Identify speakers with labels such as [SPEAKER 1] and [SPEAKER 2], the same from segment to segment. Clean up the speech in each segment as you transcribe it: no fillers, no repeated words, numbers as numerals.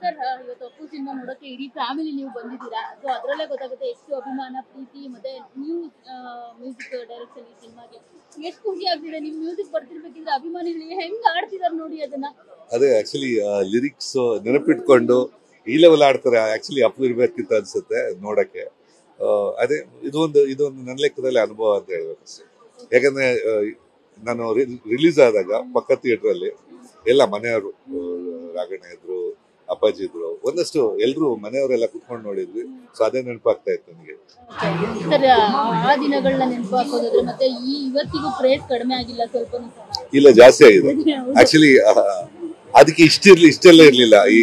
[SPEAKER 1] Sir ಇವತ್ತು Appu cinema ನೋಡೋಕೆ ಇಡೀ ಫ್ಯಾಮಿಲಿ ನೀವು ಬಂದಿದ್ದೀರಾ. ಸೊ ಅದರಲ್ಲೇ ಗೊತ್ತಾಗುತ್ತೆ ಎಷ್ಟು ಅಭಿಮಾನ ಪ್ರೀತಿ ಮತ್ತೆ ನ್ಯೂ ಮ್ಯೂಸಿಕ್ ಡೈರೆಕ್ಷನ್ ಈ ಸಿನಿಮಾಗೆ ಎಷ್ಟು ಖುಷಿ ಆಗ್ತಿದೆ. ನಿಮ್ ಮ್ಯೂಸಿಕ್ ಬರ್ತಿರ್ಬೇಕಿದ್ರೆ ಅಭಿಮಾನಿಗಳಿಗೆ ಹೆಂಗ್ ಆಡ್ತಿದಾರೆ ನೋಡಿ ಅದನ್ನ.
[SPEAKER 2] ಅದೇ ಆಕ್ಚುಲಿ ಲಿರಿಕ್ಸ್ ನೆನಪಿಟ್ಕೊಂಡು ಈ ಲೆವೆಲ್ ಆಡ್ತಾರೆ. ಆಕ್ಚುಲಿ ಅಪ್ಪು ಇರ್ಬೇಕಿತ್ತು ಅನ್ಸುತ್ತೆ ನೋಡಕ್ಕೆ. ಅದೇ ಇದೊಂದು ನನ್ನ ಲೆಕ್ಕದಲ್ಲಿ ಅನುಭವ ಅಂತ ಹೇಳ್ಬೇಕು ಅಷ್ಟೇ. ಯಾಕಂದ್ರೆ ನಾನು ರಿಲೀಸ್ ಆದಾಗ ಪಕ್ಕ ಥಿಯೇಟರ್ ಅಲ್ಲಿ ಎಲ್ಲ ಮನೆಯವರು, ರಾಘಣ್ಣ ಇದ್ರು, ಅಪ್ಪಾಜಿ ಇದ್ರು, ಒಂದಷ್ಟು ಎಲ್ರು ಮನೆಯವರೆಲ್ಲ ಕುತ್ಕೊಂಡು ನೋಡಿದ್ವಿ. ಸೊ ಅದೇ ನೆನಪಾಗ್ತಾ ಇತ್ತು ನನಗೆ.
[SPEAKER 1] ಸರ್ ಆ ದಿನಗಳನ್ನ ನೆನಪು ಹಾಕೋದಾದ್ರೆ ಮತ್ತೆ ಇವತ್ತಿಗೂ ಕ್ರೇಜ್ ಕಡಿಮೆ ಆಗಿಲ್ಲ ಸ್ವಲ್ಪ?
[SPEAKER 2] ಇಲ್ಲ, ಜಾಸ್ತಿ ಆಗಿದೆ ಆಕ್ಚುಲಿ. ಅದಕ್ಕೆ ಇಷ್ಟೆಲ್ಲ ಇರ್ಲಿಲ್ಲ. ಈ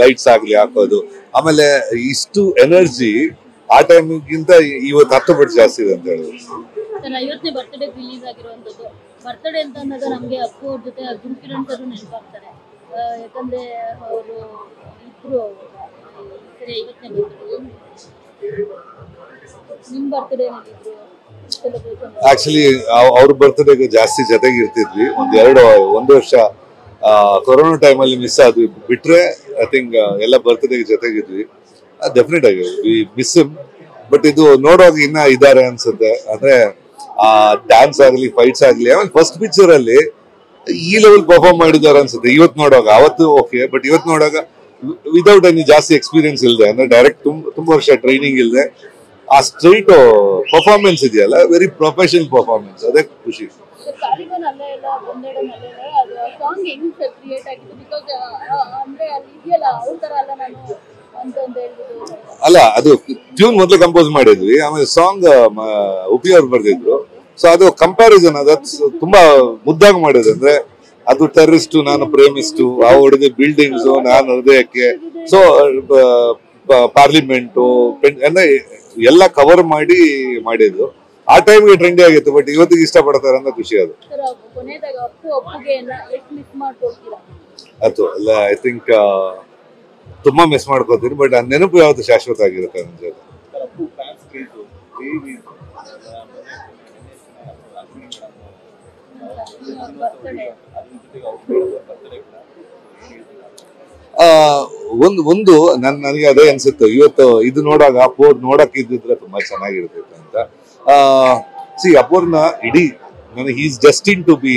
[SPEAKER 2] ಲೈಟ್ಸ್ ಆಗ್ಲಿ ಹಾಕೋದು, ಆಮೇಲೆ ಇಷ್ಟು ಎನರ್ಜಿ ಆ ಟೈಮ್ಗಿಂತ ಇವತ್ತು 10 ಪಟ್ಟು ಜಾಸ್ತಿ ಇದೆ ಅಂತ ಹೇಳಿದ್ರು.
[SPEAKER 1] 50ನೇ ಬರ್ತ್ಡೇ ರಿಲೀಸ್ ಆಗಿರುವಂತದ್ದು. ಬರ್ತ್ಡೇ ಅಂತ ಅನ್ನೋದು ನಮ್ಗೆ ಅಪ್ಪು ಅವ್ರ ಜೊತೆ ಗುರುಕಿರಣ್ ಸರ್ ನೆನಪಾಗ್ತಾರೆ. ಯಾಕಂದ್ರೆ ಅವರು ಇಬ್ರು 50ನೇ ಬರ್ತ್ಡೇ ನಿಮ್ ಬರ್ತ್ಡೇ
[SPEAKER 2] ಆಕ್ಚುಲಿ ಅವ್ರ ಬರ್ತ್ಡೇಗೆ ಜಾಸ್ತಿ ಜೊತೆಗೆ ಇರ್ತಿದ್ವಿ. ಒಂದು ವರ್ಷ ಕೊರೋನಾ ಟೈಮಲ್ಲಿ ಮಿಸ್ ಆದ್ವಿ. ಬಿಟ್ರೆ ಐ ಥಿಂಕ್ ಎಲ್ಲ ಬರ್ತ್ಡೇಗೆ ಜೊತೆಗಿದ್ವಿ. ಡೆಫಿನೆಟ್ ಆಗಿ ವಿ ಮಿಸ್ ಹಿಮ್. ಬಟ್ ಇದು ನೋಡುವಾಗ ಇನ್ನ ಇದಾರೆ ಅನ್ಸುತ್ತೆ. ಅಂದ್ರೆ ಆ ಡ್ಯಾನ್ಸ್ ಆಗ್ಲಿ, ಫೈಟ್ಸ್ ಆಗ್ಲಿ, ಆಮೇಲೆ ಫಸ್ಟ್ ಪಿಕ್ಚರ್ ಅಲ್ಲಿ ಈ ಲೆವೆಲ್ ಪರ್ಫಾರ್ಮ್ ಮಾಡಿದಾರೆ ಅನ್ಸುತ್ತೆ. ಇವತ್ತು ನೋಡುವಾಗ, ಅವತ್ತು ಓಕೆ, ಬಟ್ ಇವತ್ತು ನೋಡುವಾಗ ವಿದೌಟ್ ಎನಿ ಜಾಸ್ತಿ ಎಕ್ಸ್ಪೀರಿಯನ್ಸ್ ಇಲ್ಲದೆ, ಅಂದ್ರೆ ಡೈರೆಕ್ಟ್ ತುಂಬಾ ವರ್ಷ ಟ್ರೈನಿಂಗ್ ಇಲ್ಲದೆ ಆ ಸ್ಟ್ರೈಟ್ ಪರ್ಫಾರ್ಮೆನ್ಸ್ ಇದೆಯಲ್ಲ, ವೆರಿ ಪ್ರೊಫೆಷನಲ್ ಪರ್ಫಾರ್ಮೆನ್ಸ್. ಅದೇ ಖುಷಿ. ಅಲ್ಲ, ಅದು ಟ್ಯೂನ್ ಮೊದಲು ಕಂಪೋಸ್ ಮಾಡಿದ್ವಿ, ಆಮೇಲೆ ಸಾಂಗ್ ಉಪಿ ಅವ್ರು ಬರ್ದಿದ್ರು. ಸೊ ಅದು ಕಂಪ್ಯಾರಿಸನ್, ಅದು ತುಂಬಾ ಮುದ್ದಾಗಿ ಮಾಡಿದೆ. ಅಂದ್ರೆ ಅದು ಟೆರರಿಸ್ಟು, ನಾನು ಪ್ರೇಮಿಸ್ಟು, ಆ ಹುಡುಗ ಬಿಲ್ಡಿಂಗ್ಸ್, ನಾನು ಹೃದಯಕ್ಕೆ. ಸೊ ಪಾರ್ಲಿಮೆಂಟು ಅಂದ್ರೆ ಎಲ್ಲ ಕವರ್ ಮಾಡಿದ್ದು. ಆ ಟೈಮ್ಗೆ ಟ್ರೆಂಡಿ ಆಗಿತ್ತು, ಬಟ್ ಇವತ್ತಿಗೆ ಇಷ್ಟಪಡ್ತಾರೆ ಅನ್ನೋ ಖುಷಿ ಅದು. ಅದು ಅಲ್ಲ, ಐ ಥಿಂಕ್ ತುಂಬಾ ಮಿಸ್ ಮಾಡ್ಕೋತೀರಿ, ಬಟ್ ಆ ನೆನಪು ಯಾವತ್ತು ಶಾಶ್ವತ ಆಗಿರುತ್ತೆ ನನ್ನ ಜೊತೆ. ಒಂದು ನನಗೆ ಅದೇ ಅನ್ಸುತ್ತೆ. ಇವತ್ತು ಇದು ನೋಡಾಗ ಅಪ್ಪೋರ್ ನೋಡಕ್ ಇದ್ದಿದ್ರೆ ತುಂಬಾ ಚೆನ್ನಾಗಿರ್ತೈತೆ ಅಂತ. ಅಪ್ಪೋರ್ನ ಇಡೀ ನನಗೆ ಈಸ್ ಡೆಸ್ಟಿನ್ ಟು ಬಿ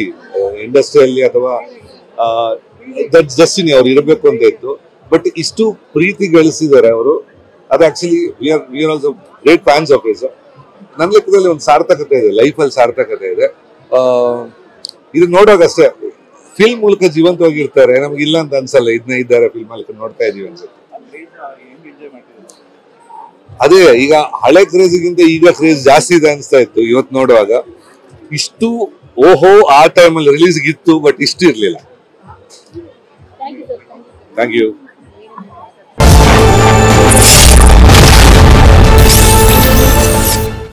[SPEAKER 2] ಇಂಡಸ್ಟ್ರಿಯಲ್ಲಿ, ಅಥವಾ ದಟ್ ಡೆಸ್ಟಿನಿ ಅವ್ರು ಇರಬೇಕು ಅಂತ ಇತ್ತು. ಬಟ್ ಇಷ್ಟು ಪ್ರೀತಿ ಗಳಿಸಿದ್ದಾರೆ ಅವರು. ಅದು actually we are also great fans of his. ನನ್ನ ಲೆಕ್ಕದಲ್ಲಿ ಒಂದು ಸಾರ್ಥಕತೆ ಇದೆ, ಲೈಫಲ್ಲಿ ಸಾರ್ಥಕತೆ ಇದೆ. ಇದು ನೋಡುವಾಗ ಅಷ್ಟೇ, ಫಿಲ್ಮ್ ಮೂಲಕ ಜೀವಂತವಾಗಿರ್ತಾರೆ, ನಮ್ಗೆ ಇಲ್ಲ ಅಂತ ಅನ್ಸಲ್ಲ. ಇದನ್ನೇ ಇದ್ದಾರೆ ಫಿಲ್ಮ್ ಮೂಲಕ ನೋಡ್ತಾ ಇದೀವಿ ಅನ್ಸುತ್ತೆ. ಅದೇ ಈಗ ಹಳೆ ಕ್ರೇಜ್ಗಿಂತ ಈಗ ಕ್ರೇಜ್ ಜಾಸ್ತಿ ಇದೆ ಅನ್ಸ್ತಾ ಇತ್ತು ಇವತ್ತು ನೋಡುವಾಗ. ಇಷ್ಟು ಓಹೋ ಆ ಟೈಮಲ್ಲಿ ರಿಲೀಸ್ ಇತ್ತು, ಬಟ್ ಇಷ್ಟು ಇರ್ಲಿಲ್ಲ. Thank you.